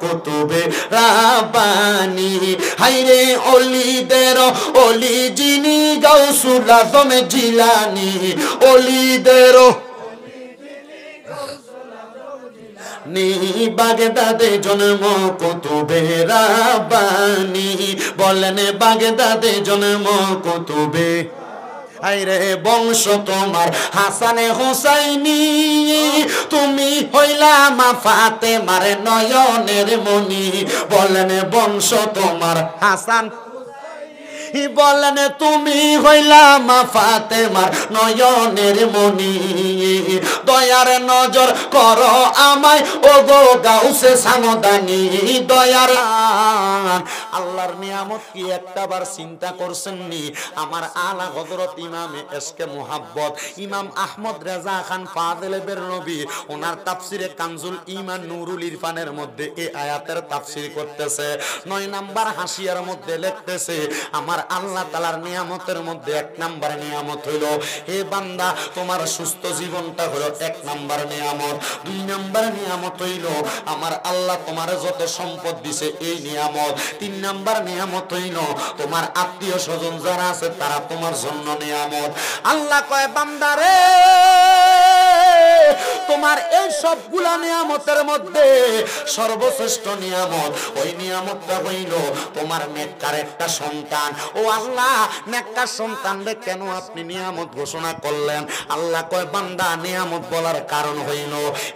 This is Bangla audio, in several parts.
কুতুবে রাব্বানি হায়রে ওলিদের ওলি যিনি গাউসুল আজম জিলানী ওলিদের নি বাগদাদে জন্ম কুতুবে রাব্বানি বলেন বাগদাদে জন্ম কুতুবে আইরে বংশ তোমার হাসানে হুসাইনি তুমি হইলা মা ফাতেমার নয়নের মনি বলেন বংশ তোমার হাসান বলেন তুমি হইলা মা ফাতেমার নয়নের মনি দয়ার নজর করো আমায় ও গো গাউসে সামদানি দয়ার আল্লাহর নিয়ামত কি একটাবার চিন্তা করছেন নি আমার আলা হযরত ইমামে এসকে মুহাব্বত ইমাম আহমদ রেজা খান ফাদেলে বেরনবী ওনার তাফসিরে কানজুল ঈমান নুরুল ইরফানের মধ্যে এই আয়াতের তাফসীর করতেছে 9 নাম্বার হাসিয়ার মধ্যে লিখতেছে আমার আল্লাহ তাআলার নিয়ামতের মধ্যে 1 নাম্বার নিয়ামত হলো হে বান্দা তোমার সুস্থ জীবনটা হলো 1 নাম্বার নিয়ামত 2 নাম্বার নিয়ামত হইলো আমার আল্লাহ তোমার যত সম্পদ দিছে এই নিয়ামত 3 নাম্বার নিয়ামত হইলো তোমার আত্মীয় স্বজন যারা আছে তারা তোমার জন্য নিয়ামত আল্লাহ কয় বান্দারে তোমার এই সবগুলা নিয়ামতের মধ্যে সর্বশ্রেষ্ঠ নিয়ামত ওই নিয়ামতটা হইল তোমার নেককার একটা সন্তান ও আল্লাহ নেককার সন্তানরে কেন আপনি নিয়ামত ঘোষণা করলেন আল্লাহ কয় বান্দা নিয়ামত বলার কারণ হইল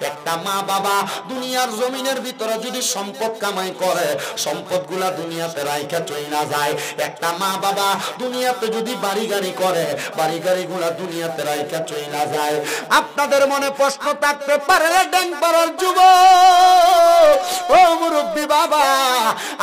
একটা মা বাবা দুনিয়ার জমিনের ভিতরে যদি সম্পদ কামাই করে সম্পদগুলা দুনিয়াতে রাইখা চইলা যায় একটা মা বাবা দুনিয়াতে যদি বাড়ি গাড়ি করে বাড়ি গাড়িগুলা দুনিয়াতে রাইখা চইলা যায় আপনাদের মনে প্রশ্ন থাকতে পারে ড্যাংপাড়ার যুবক ও মুরব্বি বাবা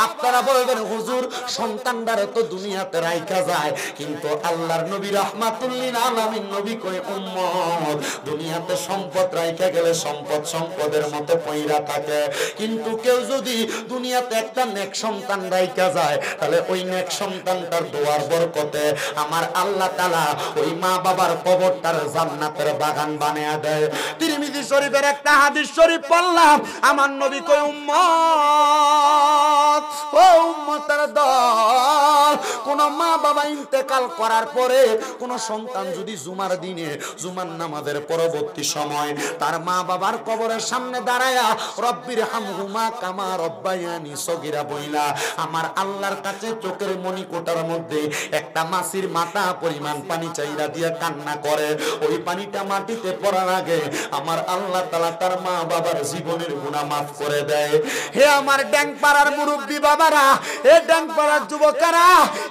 আপনারা বলবেন হুজুর সন্তানদারে তো দুনিয়াতে রাইখা যায় কিন্তু আল্লাহর নবী রাহমাতুল্লিল আলামিন নবী কয় উম্মত দুনিয়াতে সম্পদ রাইখা গেলে সম্পদ সম্পদের মতো পয়রা থাকে কিন্তু কেউ যদি দুনিয়াতে একটা নেক সন্তান রাইখা যায় তাহলে ওই নেক সন্তানটার দোয়ার বরকতে আমার আল্লাহ তাআলা ওই মা বাবার কবরটার জান্নাতের বাগান বানিয়ে দেয় তিরমিজি শরীফের একটা হাদিস শরীফ পড়লাম আমার নবী কয় উম্মত ও উম্মতের দল কোন মা বাবা ইন্তেকাল করার পরে কোন সন্তান যদি জুমার দিনে জুমার নামাজের পরবর্তী সময় তার মা বাবার কবরের সামনে দাঁড়ায়া রব্বির হামহুমা কামা রব্বায়ানি সগীরা বইলা আমার আল্লাহর কাছে চোখের মণিকোটার মধ্যে একটা মাছির মাথা পরিমাণ পানি চাইরা দিয়ে কান্না করে ওই পানিটা মাটিতে পড়ার আগে আমার আল্লাহ তাআলা তার মা বাবার জীবনের গুনাহ মাফ করে দেয় হে আমার ড্যাংপাড়ার মুরব্বি বাবারা এ ড্যাংপাড়ার যুবকেরা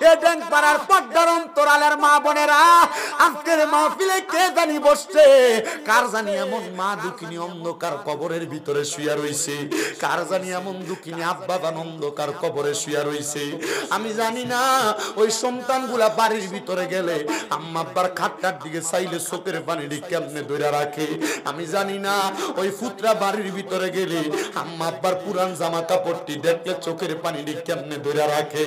এ ড্যাংপাড়ার পর্দার অন্তরালের মা বোনেরা আজকের মাহফিলে কে জানি বসছে কার জানি এমন মা দুঃখিনী অন্ধকার কবরের ভিতরে শুয়ে রইছে কার জানি এমন দুঃখিনী আব্বা জান অন্ধকার কবরে শুয়ে রইছে আমি জানি না ওই সন্তানগুলা বাড়ির ভিতরে গেলে আম্মা আব্বার খাটটার দিকে চাইলে চোখের পানিটি কেমনে ধরে রাখে আমি জানি না ওই ফুতরা বাড়ির ভিতরে গেলে আম্মা আব্বার পুরান জামা কাপড়টি দেখলে চোখের পানিটি কেমনে ধরে রাখে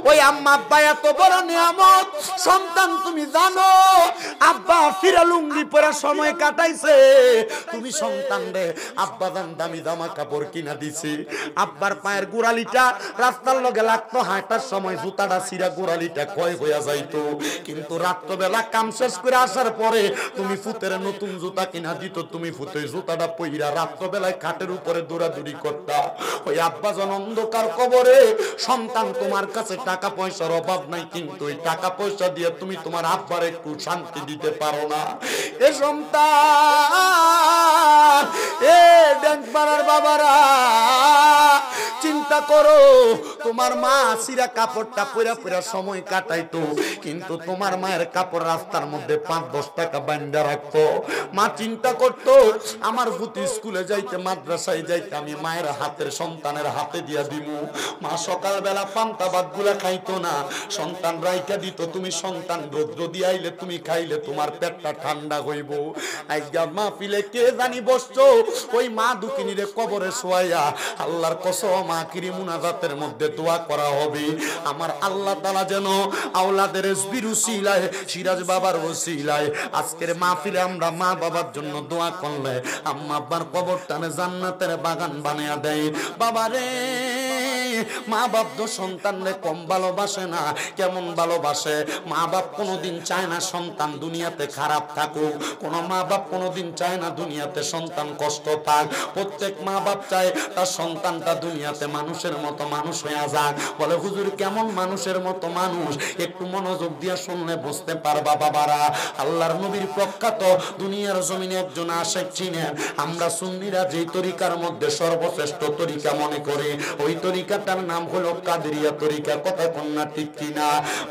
ওই আম্মা আব্বা এত বড় নিয়ামত সন্তান তুমি জানো আব্বা ফিরা লুঙ্গি পরা সময় কাটাইছে তুমি সন্তান রে আব্বা জান দামি জামা কাপড় কিনা দিছে আব্বার পায়ের গোড়ালিটা রাস্তার লগে লাগতো হাঁটার সময় জুতাটা ছিঁড়া গোড়ালিটা ক্ষয় হইয়া যাইতো কিন্তু রাত্রবেলা কাম শেষ করে আসার পরে তুমি ফুতের নতুন জুতা কিনা দিত তুমি ফুতে জুতাটা পইরা রাত্রবেলায় খাটের উপরে দৌড়াদৌড়ি করতা ওই আব্বা জন অন্ধকার কবরে সন্তান তোমার কাছে টাকা পয়সার অভাব নাই কিন্তু ওই টাকা পয়সা দিয়ে তুমি তোমার আব্বার একটু শান্তি দিতে পারো না এ সন্তান এ ড্যাংপাড়ার বাবারা চিন্তা করো তোমার মা সিরা কাপড়টা পরা পরা সময় কাটাইতো কিন্তু তোমার মায়ের কাপড় রাস্তার মধ্যে 5-10 টাকা বাঁধা রাখতো মা চিন্তা করতো আমার পুতি স্কুলে যাইতে মাদ্রাসায় যাইতে আমি মায়ের হাতের সন্তানের হাতে দিয়া দিমু মা সকালবেলা পান্তা ভাত গুলা খাইতো না সন্তান রাইখা দিত তুমি সন্তান রৌদ্র দিয়ে আইলে তুমি খাইলে তোমার পেটটা ঠান্ডা হইব আজকে মাহফিলে কে জানি বসছো ওই মা দুঃখিনীরে কবরে শোয়াইয়া আল্লাহর কসম মা কি আখিরি মুনাজাতের মধ্যে দোয়া করা হবে। আমার আল্লাহ তাআলা যেন আওলাদের রিজবির উসিলায়, সিরাজ বাবার উসিলায় আজকের মাহফিলে আমরা মা বাবার জন্য দোয়া করলে আম্মা আব্বার কবরটানে জান্নাতের বাগান বানিয়ে দেয়। বাবারে, মা বাপ তো সন্তানরে কম ভালোবাসে না, কেমন ভালোবাসে। মা বাপ কোনোদিন চায় না সন্তান দুনিয়াতে খারাপ থাকুক, কোনো মা বাপ কোনোদিন চায় না দুনিয়াতে সন্তান কষ্ট পাক। প্রত্যেক মা বাপ চায় তার সন্তানটা দুনিয়াতে মানুষের মতো মানুষ হয়ে যাক। বলে হুজুর কেমন মানুষের মতো মানুষ? একটু মনোযোগ দিয়ে শুনলে বুঝতে পারবা বাবারা। আল্লাহর নবীর প্রখ্যাত দুনিয়ার জমিনে একজন আশেক ছিলেন। আমরা সুন্নিরা যেই তরিকার মধ্যে সর্বশ্রেষ্ঠ তরিকা মনে করি, ওই তরিকাটার নাম হলো কাদেরিয়া তরিকা। কথা কন্যা ঠিক কিনা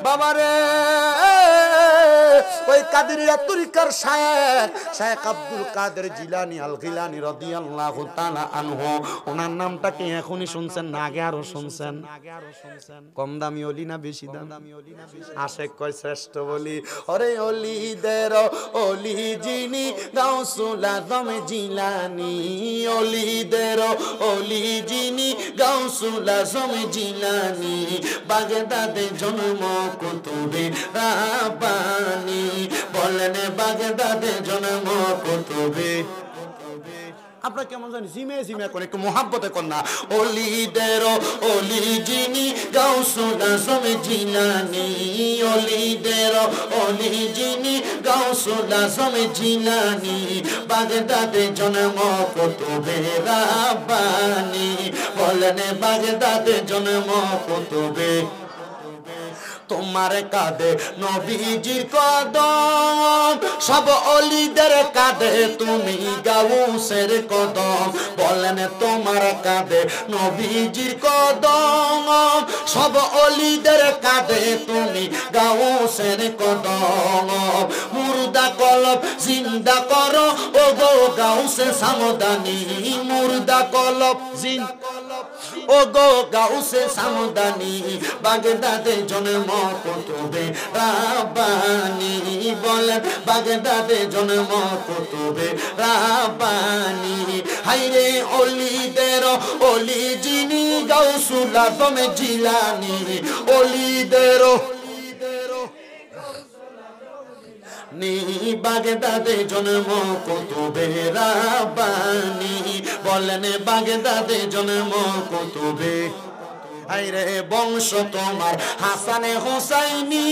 বাবারে? ওই কাদেরিয়া তরিকার শায়েখ আব্দুল কাদের জিলানী আল গিলানী রাদিয়াল্লাহু তাআলা আনহু, ওনার নামটা কি এখনই শুনছেন না আগে আরো শুনছেন? কম দামি ওলি না বেশি দামি? আশেক কয় শ্রেষ্ঠ বলি। ওরে ওলিদের ওলি যিনি গাউসুল আজম জিলানী, ওলিদের ওলি যিনি গাউসুল আজম জিলানী, বাগদাদে জন্ম কুতুবে রাব্বানী। বলেন বাগদাদে জন্ম কুতুবে। আপনারা কেমন জানি জিমে জিমে করে একটু মোহাব্বতে কর না। ওলিদের ওলি যিনি গাউসুল আজম জিলানী, ওলিদের ওলি যিনি গাউসুল আজম জিলানী, বাগদাদে জন্ম কুতুবে রাব্বানী। বলেন বাগদাদে জন্ম কুতুবে। তোমার কাঁধে নবীজির কদম, সব অলিদের কাঁধে তুমি গাউসের কদম। বলেন তোমার কাঁধে নবীজির কদম, সব অলিদের কাঁধে তুমি গাউসের কদম। মুর্দা কলব জিন্দা করো ও গো গাউসে সামদানি, মুর্দা কলব জিন্দা ও গো গাউসে সামদানি, বাগদাদে জন্ম কুতুবে রাব্বানী। বলেন বাগদাদে জন্ম কুতুবে রাব্বানী। হায়রে ওলিদের ওলি যিনি গাউসুল আজম জিলানী, ওলিদের নি বাগদাদে জন্ম কুতুবে রাব্বানী। বলেন বাগদাদে জন্ম কুতুবে। আইরে বংশ তোমার হাসানে হোসাইনি,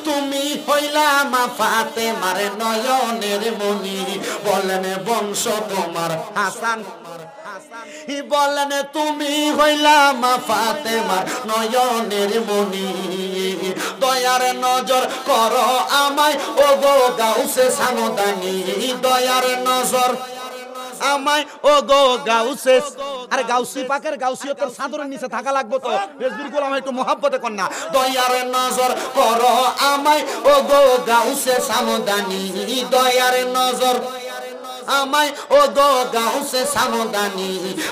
তুমি হইলা মা ফাতেমার নয়নের মনি। বলেন বংশ তোমার হাসান, বলেন তুমি হইলা মা ফাতেমার নয়নের মনি। দয়ার নজর করো আমায় ও গো গাউসে সামদানি, দয়ার নজর আমায় ও গো গাউসে। আরে গাউসি পাকের গাউসিয়তের চাদরের নিচে থাকা লাগবে তো। রেজবির গোলাম একটু মোহাব্বতে কর না। দয়ার নজর করো আমায় ও গো গাউসে সামদানি, দয়ার নজর আমায় ও গো গাউসে সামদানি,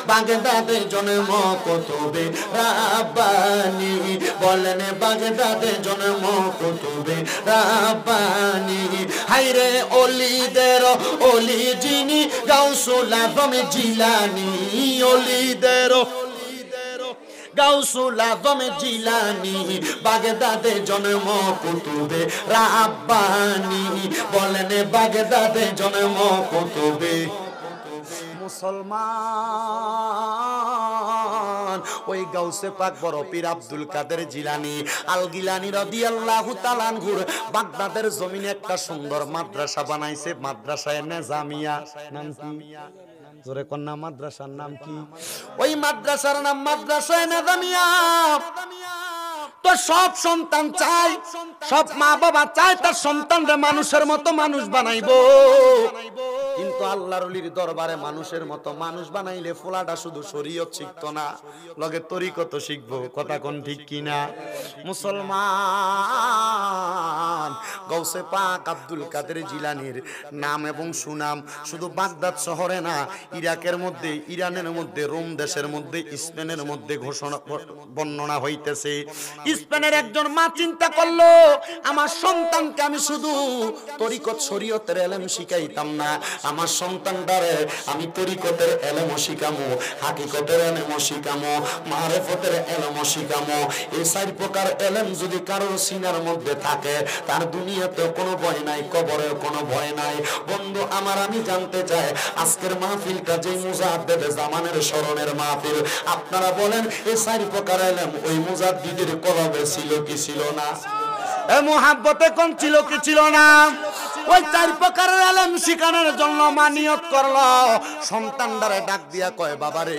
বাগদাদে জন্ম কুতুবে রাব্বানী। বলেন বাগদাদে জন্ম কুতুবে রাব্বানী। হায়রে ওলিদের ওলি যিনি গাউসুল আজম জিলানী, ওলিদের গাউসুল আজম জিলানী, বাগদাদে জন্ম কুতুবে রাব্বানী। বলেন বাগদাদে জন্ম কুতুবে। মুসলমান ওই গাউসে পাক বড় পীর আব্দুল কাদের জিলানী আল গিলানী রাদিয়াল্লাহু তাআলা আনহু বাগদাদের জমিনে একটা সুন্দর মাদ্রাসা বানাইছে। মাদ্রাসায়ে নিজামিয়া। নাম কি? জোরে কন্যা মাদ্রাসার নাম কি? ওই মাদ্রাসার নাম মাদ্রাসায়ে নিজামিয়া। তো সব সন্তান চায়, সব মা বাবা চায় তার সন্তানরে মানুষের মতো মানুষ বানাইবো। কিন্তু আল্লাহর ওলির দরবারে মানুষের মতো মানুষ বানাইলে ফোলাটা শুধু শরীয়ত শিখতো না, লগে তরিকত শিখবো। কথা কোন ঠিক কিনা? মুসলমান গাউসে পাক আব্দুল কাদের জিলানীর নাম এবং সুনাম শুধু বাগদাদ শহরে না, ইরাকের মধ্যে, ইরানের মধ্যে, রোম দেশের মধ্যে, স্পেনের মধ্যে ঘোষণা বর্ণনা হইতেছে। স্পেনের একজন মা চিন্তা করলো, আমার সন্তানকে আমি শুধু তরিকত শরীয়তের এলেম শিখাইতাম না, আমার সন্তানটারে আমি তরিকতের এলেমও শিখামো, হাকিকতের এলেমও শিখামো, মারেফতের এলেমও শিখামো। এই 4 প্রকার এলেম যদি কারোর সিনার মধ্যে থাকে, তার দুনিয়াতে কোনো ভয় নাই, কবরের কোনো ভয় নাই। বন্ধু আমার, আমি জানতে চাই আজকের মাহফিলটা যে মুজাদ্দেদ জামানের স্মরণের মাহফিল, আপনারা বলেন এই 4 প্রকার এলেম ওই মুজাদ্দিদের কলবে ছিল কি ছিল না? এ মুহাব্বতে কোন ছিল কি ছিল না? ওই 4 প্রকারের এলেম শিখানোর জন্য মা নিয়ত করলো, সন্তানটারে ডাক দিয়া কয়, বাবারে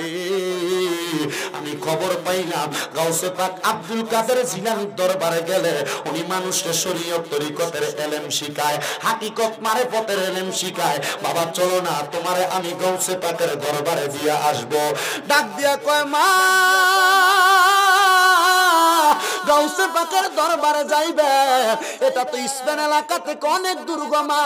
আমি খবর পাইলাম গাউসে পাক আব্দুল কাদের জিলানীর দরবারে গেলে উনি মানুষকে শরীয়ত তরিকতের এলেম শিখায়, হাকিকত মারেফতের এলেম শিখায়। বাবা চলো না, তোমারে আমি গাউসে পাকের দরবারে দিয়া আসবো। ডাক দিয়া কয়, মা গাউসে পাকের দরবারে যাইবে, এটা তো স্পেন এলাকা থেকে অনেক দুর্গমা,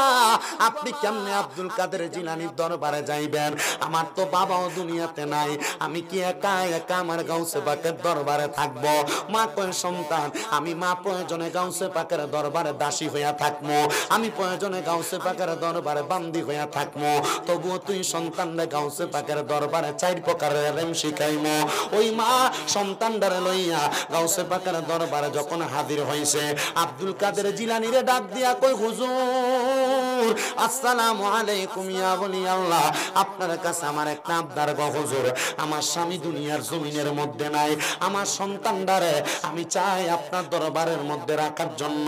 আপনি কেমনে আব্দুল কাদের জিলানীর দরবারে যাইবেন? আমার তো বাবাও দুনিয়াতে নাই, আমি কি একা একা আমার গাউসে পাকের দরবারে থাকবো? মা কয়, সন্তান আমি মা প্রয়োজনে গাউসে পাকের দরবারে দাসী হইয়া থাকবো, আমি প্রয়োজনে গাউসে পাকের দরবারে বান্দি হইয়া থাকবো, তবুও তুই সন্তানরে গাউসে পাকের দরবারে 4 প্রকারের এলেম শিখাইমো। ওই মা সন্তানটারে লইয়া গাউসে পাকের দরবারে যখন হাজির হইছে, আব্দুল কাদের জিলানীরে ডাক দিয়া কই, হুজুর আসসালামু আলাইকুম ইয়া ওলি আল্লাহ, আপনার কাছে আমার একটা আবদার গো হুজুর, আমার স্বামী দুনিয়ার জমিনের মধ্যে নাই, আমার সন্তানটারে আমি চাই আপনার দরবারের মধ্যে রাখার জন্য।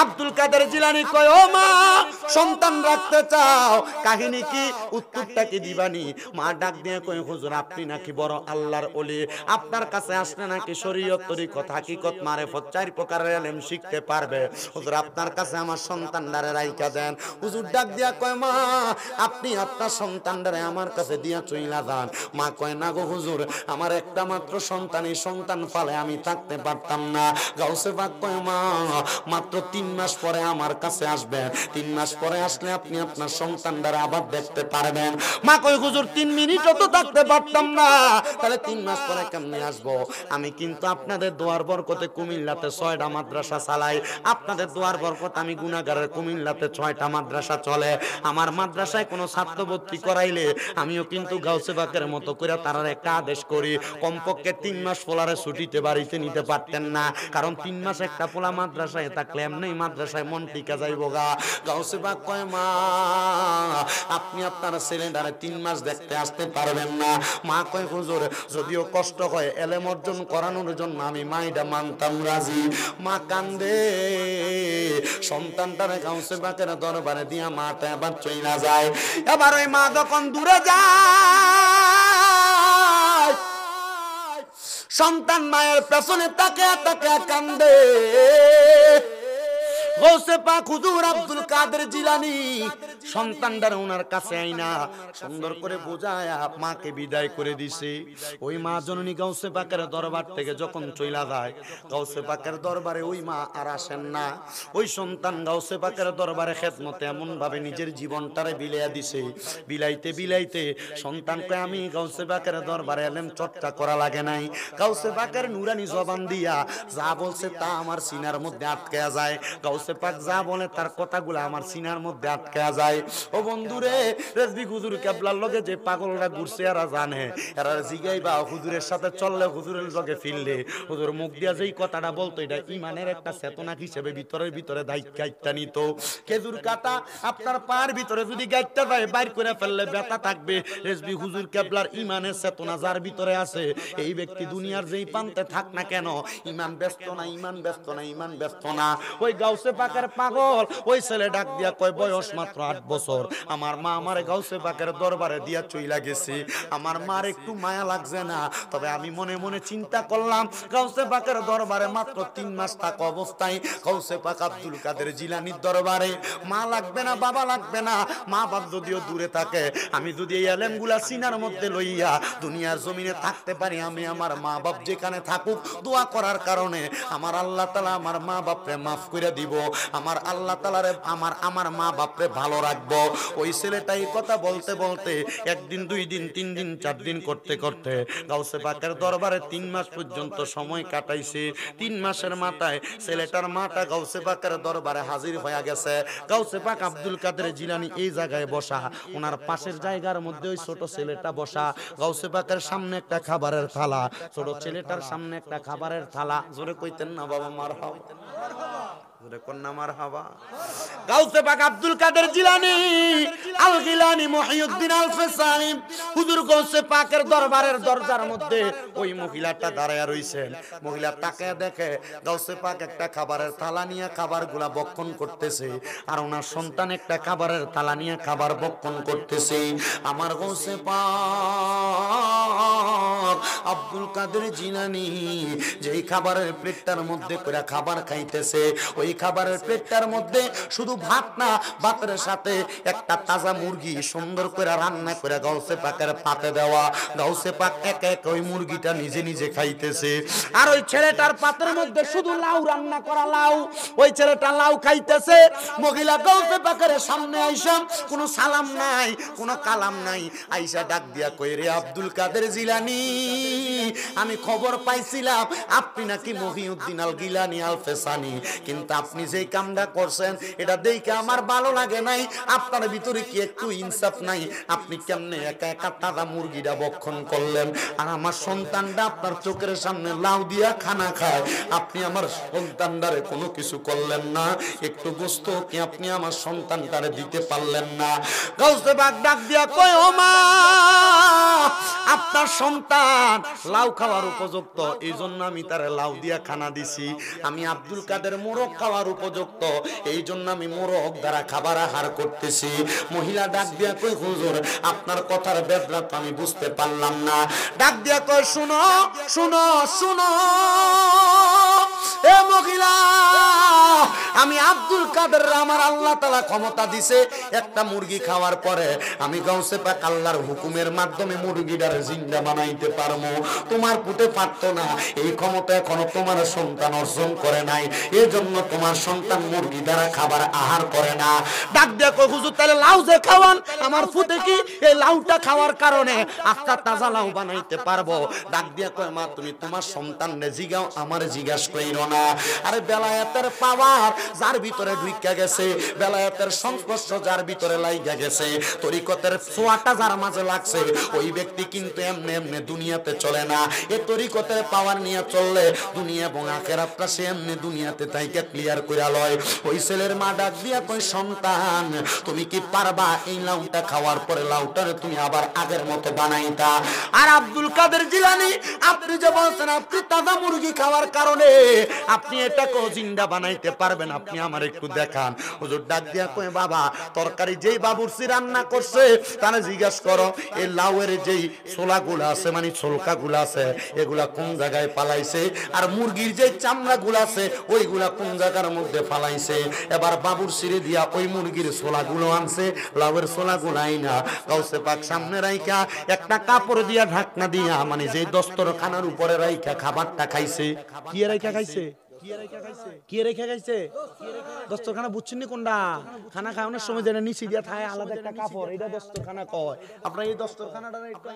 আব্দুল কাদের জিলানী কয়, ও মা সন্তান রাখতে চাও, কাহিনী কি, উত্তরটা কি দিবানি? মা ডাক দিয়ে কয়, হুজুর আপনি নাকি বড় আল্লাহর ওলি, আপনার কাছে আসলে নাকি শরীয়ত তরিকত হাকিকত মারেফত 4 প্রকারের ইলম শিখতে পারবে, হুজুর আপনার কাছে আমার সন্তানটারে রাইখা দেন। হুজুর ডাক দিয়া কয়, মা আপনি আপনার সন্তানটারে আমার কাছে দিয়া চইলা যান। মা কয়, না গো হুজুর, আমার একটা মাত্র সন্তান, এই সন্তান ফালে আমি থাকতে পারতাম না। গাউসে পাক কয়, মা মাত্র 3 মাস পরে আমার কাছে আসবেন, 3 মাস পরে আসলে আপনি আপনার সন্তানটারে আবার দেখতে পারবেন। মা কয়, হুজুর 3 মিনিটও তো থাকতে পারতাম না, তাহলে 3 মাস পরে কেমনে আসবো? আমি কিন্তু আপনাদের দোয়ার বরকতে কুমিল্লাতে 6টা মাদ্রাসা চালাই, আপনাদের দোয়ার বরকত আমি গুনাহগারের কুমিল্লাতে 6টা মাদ্রাসা চলে। আমার মাদ্রাসায় কোনো ছাত্র ভর্তি করাইলে আমিও কিন্তু গাউসে পাকের মতো করে তারার একটা আদেশ করি, কমপক্ষে 3 মাস পোলারে ছুটিতে বাড়িতে নিতে পারতেন না, কারণ 3 মাস একটা পোলা মাদ্রাসায় থাকলে এমনি মাদ্রাসায় মন টিকা যাইবো গা। গাউসে পাক কয়, মা আপনি আপনার ছেলেটারে 3 মাস দেখতে আসতে পারবেন না। মা কয়, হুজুর যদিও কষ্ট হয়, এলেম অর্জন করানোর জন্য আমি মাইডা মানতাম রাজি। মা কান্দে, সন্তানটারে গাউসে পাকের দরবারে দিয়া মাটা এবার চইলা যায়। এবার ওই মা যখন দূরে যায়, সন্তান মায়ের পেছনে তাকে তাকে কান্দে। গাউসে পাক হুজুর আব্দুল কাদের জিলানী সন্তানটার ওনার কাছে আইনা সুন্দর করে বুঝায়া মাকে বিদায় করে দিছে। ওই মা জননী গাউসে পাকের দরবার থেকে যখন চইলা যায়, গাউসে পাকের দরবারে ওই মা আর আসেন না। ওই সন্তান গাউসে পাকের দরবারে খেদমতে এমন ভাবে নিজের জীবনটারে বিলাইয়া দিছে, বিলাইতে বিলাইতে সন্তান কয়, আমি গাউসে পাকের দরবারে এলেম চর্চা করা লাগে নাই, গাউসে পাকের নুরানি জবান দিয়া যা বলছে তা আমার সিনার মধ্যে আটকে যায়, গাউসে পাক যা বলে তার কথাগুলো আমার সিনার মধ্যে আটকে যায়। ও বন্ধুরে, রেজবি হুজুর কেবলার লগে যে পাগলরা ঘুরছে এরা জানে, এরা জিগাইবা হুজুরের সাথে চললে, হুজুরের লগে ফিরলে, হুজুর মুখ দিয়া যেই কথাটা বলতো এটা ইমানের একটা চেতনা হিসেবে ভিতরের ভিতরে দায়িত্ব নিত। খেজুর কাটা আপনার পায়ের ভিতরে যদি গাইতে যায় বাইর করে ফেললে ব্যথা থাকবে। রেজবি হুজুর কেবলার ইমানের চেতনা যার ভিতরে আছে, এই ব্যক্তি দুনিয়ার যেই প্রান্তে থাক না কেন, ইমান ব্যস্ত না, ইমান ব্যস্ত না, ইমান ব্যস্ত না। ওই গাউসে পাকের পাগল ওই ছেলে ডাক দিয়া কয়, বয়স মাত্র 8 বছর, আমার মা আমারে গাউসে পাকের দরবারে দিয়া চইলা গেছে, আমার মার একটু মায়া লাগছে না। তবে আমি মনে মনে চিন্তা করলাম, গাউসে পাকের দরবারে মাত্র 3 মাস থাকা অবস্থায় গাউসে পাক আব্দুল কাদের জিলানীর দরবারে মা লাগবে না, বাবা লাগবে না, মা বাপ যদিও দূরে থাকে, আমি যদি এই এলেমগুলা সিনার মধ্যে লইয়া দুনিয়ার জমিনে থাকতে পারি, আমি আমার মা বাপ যেখানে থাকুক দোয়া করার কারণে আমার আল্লাহ তাআলা আমার মা বাপরে মাফ করে দিব। আমার আল্লাহ তাআলারে আমার মা বাপরে ভালো রাখবো। ওই ছেলেটা এই কথা বলতে বলতে একদিন 2 দিন 3 দিন 4 দিন করতে করতে গাউসে পাকের দরবারে 3 মাস পর্যন্ত সময় কাটাইছে। 3 মাসের মাথায় ছেলেটার মাটা গাউসে পাকের দরবারে হাজির হয়ে গেছে। গাউসে পাক আব্দুল কাদের জিলানী এই জায়গায় বসা, ওনার পাশের জায়গার মধ্যে ওই ছোট ছেলেটা বসা। গাউসে পাকের সামনে একটা খাবারের থালা, ছোট ছেলেটার সামনে একটা খাবারের থালা। জোরে কইতেন না বাবা মারহাবা, জোরে কন্না মারহাবা। গাউসে পাক আব্দুল কাদের জিলানী আল গিলানী মুহিউদ্দিন আল ফেসানি হুজুর গাউসে পাকের দরবারের দরজার মধ্যে ওই মহিলাটা দাঁড়ায়া রইছেন। মহিলা তাকায় দেখে গাউসে পাক একটা খাবারের থালা নিয়ে খাবারগুলা ভক্ষণ করতেছে, আর ওনার সন্তান একটা খাবারের থালা নিয়ে খাবার ভক্ষণ করতেছে। আমার গাউসে পাক আব্দুল কাদের জিলানী যেই খাবারের প্লেটটার মধ্যে করে খাবার খাইতেছে, ওই খাবারের প্লেটটার মধ্যে শুধু ভাত না, ভাতের সাথে একটা তাজা মুরগি সুন্দর করে রান্না করে গাউসে পাকের পাতে দেওয়া। গাউসে পাক একা একা ওই মুরগিটা নিজে নিজে খাইতেছে, আর ওই ছেলেটার পাতের মধ্যে শুধু লাউ রান্না করা লাউ। ওই ছেলেটা লাউ খাইতেছে। মহিলা গাউসে পাকের সামনে আইসা কোনো সালাম নাই, কোনো কালাম নাই, আইসা ডাক দিয়া কই, রে আব্দুল কাদের জিলানী, আমি খবর পাইছিলাম আপনি নাকি মুহিউদ্দিন আল গিলানী আল ফেসানি, কিন্তু আপনি যেই কামটা করছেন এটা দেখে আমার ভালো লাগে নাই। আপনার ভিতরে কি একটু ইনসাফ নাই? আপনি কেমনে একা একা তাজা মুরগিটা ভক্ষণ করলেন, আর আমার সন্তানটা আপনার চোখের সামনে লাউ দিয়া খানা খায়, আপনি আমার সন্তানটারে কোনো কিছু করলেন না? একটু গোস্ত কি আপনি আমার সন্তানটারে দিতে পারলেন না? গাউসে পাক ডাক দিয়া কয়, ও মা, আপনার সন্তান লাউ খাওয়ার উপযুক্ত, এই জন্য আমি তারে লাউ দিয়া খানা দিছি। আমি আব্দুল কাদের মোরগ খাওয়ার উপযুক্ত, এই জন্য আমি মোরগ দ্বারা খাবার আহার করতেছি। মহিলা ডাক দিয়া কই, হুজুর আপনার কথার বেদনা তো আমি বুঝতে পারলাম না। ডাক দিয়া কই, শুনো শুনো শুনো এ মহিলা, আমি আব্দুল কাদের আমার আল্লাহ তাআলা ক্ষমতা দিছে, একটা মুরগি খাওয়ার পরে আমি গাউসে পাক আল্লাহর হুকুমের মাধ্যমে মুরগিটারে জিন্দা বানাইতে পারবো। তোমার পুতে পারতো না, এই ক্ষমতা এখনো তোমার সন্তান অর্জন করে নাই, এজন্য তোমার সন্তান মুরগি দ্বারা খাবার আহার করে না। ডাক দিয়া কই, হুজুর তাহলে লাউ যে খাওয়ান আমার ফুতে কি এই লাউটা খাওয়ার কারণে আস্তা তাজা লাউ বানাইতে পারবো? ডাক দিয়া কই, মা তুমি তোমার সন্তানরে জিগাও, আমার জিজ্ঞাসা কইরো না। আরে বেলায়েতের পাওয়ার যার ভিতরে ঢুইকা গেছে, বেলায়েতের সংস্পর্শ যার ভিতরে লাইগা গেছে, তরিকতের ছোঁয়াটা যার মাঝে লাগছে, ওই ব্যক্তি কিন্তু এমনি এমনি দুনিয়াতে চলে না। এই তরিকতের পাওয়ার নিয়ে চললে দুনিয়া এবং আখিরাতটা সে এমনি দুনিয়াতে তাইকে ক্লিয়ার কইরা লয়। ওই ছেলের মা ডাক দিয়া কই, সন্তান তুমি কি পারবা এই লাউটা খাওয়ার পরে লাউটারে তুমি আবার আগের মতো বানাইতা? আর আব্দুল কাদের জিলানী, আপনি যে বলছেন আপনি তাজা মুরগি খাওয়ার কারণে আপনি এটাকে জিন্দা বানাইতে পারবেন, আপনি আমার একটু দেখান। হুজুর ডাক দিয়া কই, বাবা তরকারি যেই বাবুর্চি রান্না করছে তারা জিজ্ঞাসা করো এই লাউয়ের যেই ছোলাগুলো আছে, মানে ছোলকাগুলো আছে, এগুলা কোন জায়গায় পালাইছে, আর মুরগির যে চামড়াগুলো আছে ওইগুলা কোন জায়গার মধ্যে ফালাইছে। এবার বাবুর্চিরে দিয়া ওই মুরগির ছোলাগুলো আনছে, লাউয়ের ছোলাগুলো আইনা গাউসে পাক সামনে রাইখা একটা কাপড় দিয়া ঢাকনা দিয়া, মানে যে দস্তরখানার উপরে রাইখা খাবারটা খাইছে। কি রাইখা খাইছে? কি রেখে খাইছে? দস্তরখানা বুঝছেন নি কোনটা? খানা খাওয়ানোর সময় যেটা নিচে দিয়া থাকে আলাদা একটা কাপড়, এটা দস্তরখানা কয়। আপনার এই দস্তরখানাটা একটু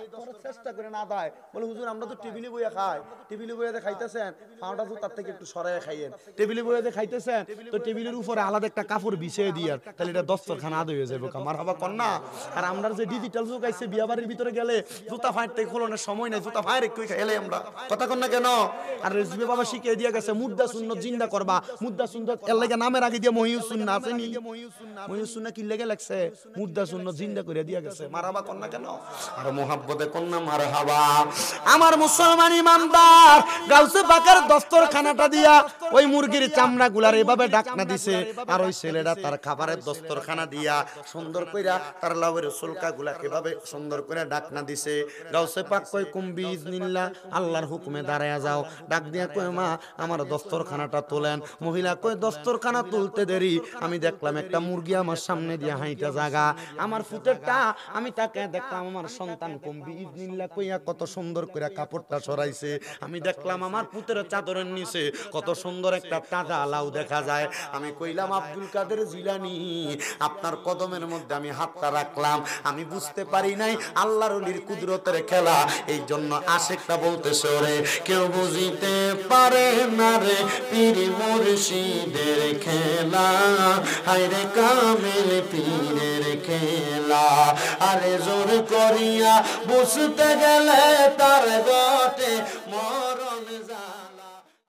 চেষ্টা করে না দেয়, বলে হুজুর আমরা তো টেবিলে বইয়া খাই, টেবিলে বইয়াতে খাইতেছেন, খাওয়াটা তো তার থেকে একটু সরাইয়া খাইয়েন। টেবিলে বইয়াতে খাইতেছেন তো টেবিলের উপরে আলাদা একটা কাপড় বিছিয়ে দিয়ে, তাহলে এটা দস্তরখানা আদ হয়ে যাবে। আমার হবা কন্যা। আর আমরা যে ডিজিটাল যুগ আইছে, বিয়া বাড়ির ভিতরে গেলে জুতা ফাইট থেকে খোলানোর সময় নাই, জুতা ফায়ার একটু খেলে আমরা কথা কন না কেন? আর রেজবি বাবা শিখিয়ে দিয়ে গেছে মুদ্দা সুন্নত জিন্দা করবা, মুদ্দা সুন্নত এর লাগা নামের আগে দিয়ে মহিউস সুন্নাহ আছে নি? মহিউস সুন্নাহ কি লেগে লাগছে? মুদ্দা সুন্নত জিন্দা করে দিয়া গেছে। মারহাবা কোন না কেন? আর মোহাব্বতে কোন না মারহাবা। আমার মুসলমান ইমানদার গাউসে পাকের দস্তরখানাটা দিয়া ওই মুরগির চামড়াগুলার এভাবে ডাকনা দিছে, আর ওই ছেলেটা তার খাবারের দস্তরখানা দিয়া সুন্দর কইরা তার লাউয়ের ছোলকাগুলা এভাবে সুন্দর করে ডাকনা দিছে। গাউসে পাক কই কুম বিইজনিল্লাহ, আল্লাহর হুকুমে দাঁড়ায়া যাও। ডাক দিয়া কই, মা আমার দস্তর দস্তরখানাটা তোলেন। মহিলা কই দস্তরখানা তুলতে দেরি, আমি দেখলাম একটা মুরগি আমার সামনে দিয়ে হাইটা জাগা। আমার ফুটেরটা আমি তাকে দেখলাম আমার সন্তান কম্বি ইজনিল্লাহ কইয়া কত সুন্দর করে কাপড়টা সরাইছে। আমি দেখলাম আমার পুতের চাদরের নিচে কত সুন্দর একটা তাজা লাউ দেখা যায়। আমি কইলাম আব্দুল কাদের জিলানী, আপনার কদমের মধ্যে আমি হাতটা রাখলাম, আমি বুঝতে পারি নাই আল্লাহর ওলির কুদরতের খেলা। এই জন্য আশিকটা বলতেছে, ওরে কেউ বুঝিতে পারে না রে পীর মুর্শিদের খেলা, হায়রে কামেল পীরের খেলা। আরে জোর করিয়া বুঝতে গেলে তার গটে